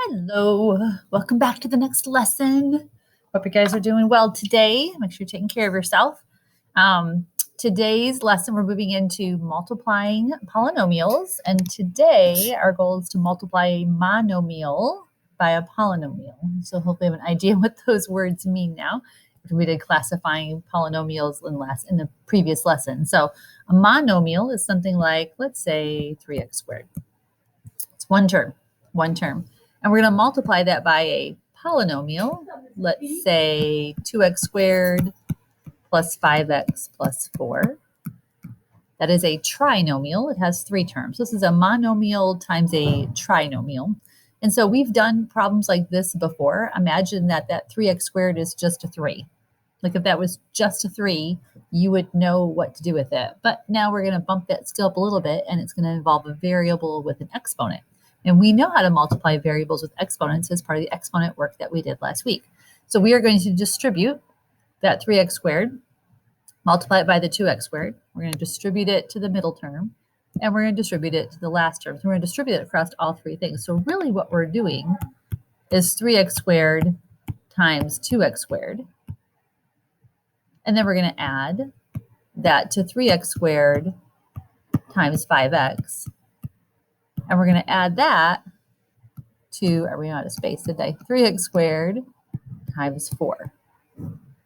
Hello, welcome back to the next lesson. Hope you guys are doing well today. Make sure you're taking care of yourself. Today's lesson, we're moving into multiplying polynomials. And today, our goal is to multiply a monomial by a polynomial. So hopefully you have an idea what those words mean now. We did classifying polynomials in the previous lesson. So a monomial is something like, let's say, 3x squared. It's one term. And we're going to multiply that by a polynomial. Let's say 2x squared plus 5x plus 4. That is a trinomial. It has three terms. This is a monomial times a trinomial. And so we've done problems like this before. Imagine that 3x squared is just a 3. Like if that was just a 3, you would know what to do with it. But now we're going to bump that skill up a little bit, and it's going to involve a variable with an exponent. And we know how to multiply variables with exponents as part of the exponent work that we did last week. So we are going to distribute that 3x squared, multiply it by the 2x squared. We're going to distribute it to the middle term, and we're going to distribute it to the last term. So we're going to distribute it across all three things. So really what we're doing is 3x squared times 2x squared. And then we're going to add that to 3x squared times 5x. And we're going to add that to, are we out of space today? 3x squared times 4.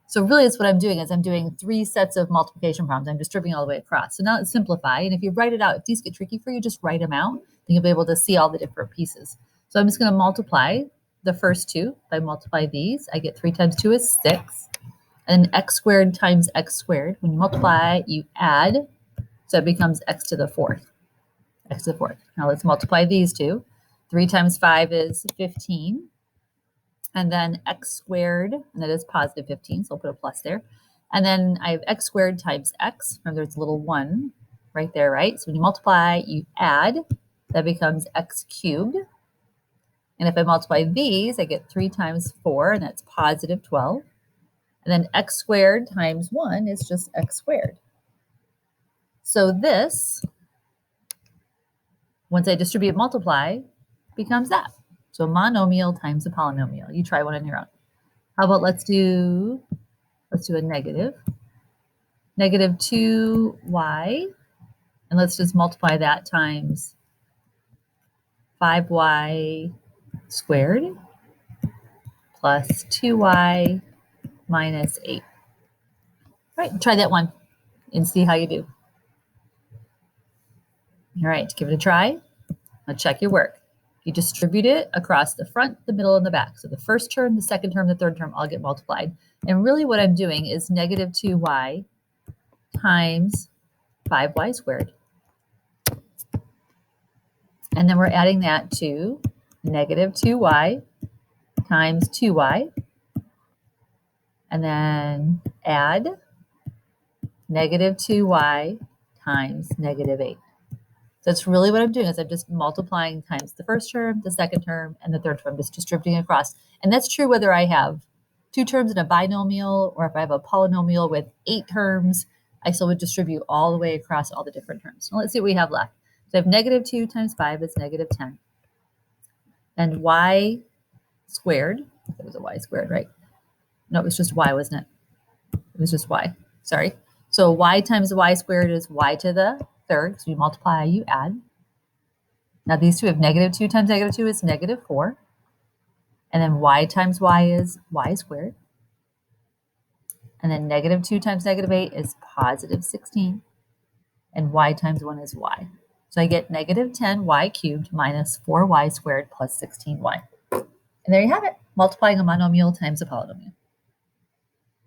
So really that's what I'm doing is I'm doing three sets of multiplication problems. I'm distributing all the way across. So now let's simplify. And if you write it out, if these get tricky for you, just write them out. Then you'll be able to see all the different pieces. So I'm just going to multiply the first two. If I multiply these, I get 3 times 2 is 6. And then x squared times x squared. When you multiply, you add. So it becomes x to the fourth. X to the fourth. Now let's multiply these two. 3 times 5 is 15. And then x squared, and that is positive 15, so I'll put a plus there. And then I have x squared times x. Remember, there's a little 1 right there, right? So when you multiply, you add. That becomes x cubed. And if I multiply these, I get 3 times 4, and that's positive 12. And then x squared times 1 is just x squared. So this, once I distribute multiply, becomes that. So monomial times a polynomial. You try one on your own. How about let's do a negative. Negative 2y. And let's just multiply that times 5y squared plus 2y minus 8. All right, try that one and see how you do. All right, give it a try. Now check your work. You distribute it across the front, the middle, and the back. So the first term, the second term, the third term all get multiplied. And really what I'm doing is negative 2y times 5y squared. And then we're adding that to negative 2y times 2y. And then add negative 2y times negative 8. So that's really what I'm doing is I'm just multiplying times the first term, the second term, and the third term, just distributing across. And that's true whether I have 2 terms in a binomial or if I have a polynomial with 8 terms, I still would distribute all the way across all the different terms. Now let's see what we have left. So I have negative 2 times 5 is negative 10. And y squared, it was a y squared, right? No, it was just y, wasn't it? It was just y, sorry. So y times y squared is y to the third. So you multiply, you add. Now these two have negative 2 times negative 2 is negative 4. And then y times y is y squared. And then negative 2 times negative 8 is positive 16. And y times 1 is y. So I get negative 10y cubed minus 4y squared plus 16y. And there you have it, multiplying a monomial times a polynomial.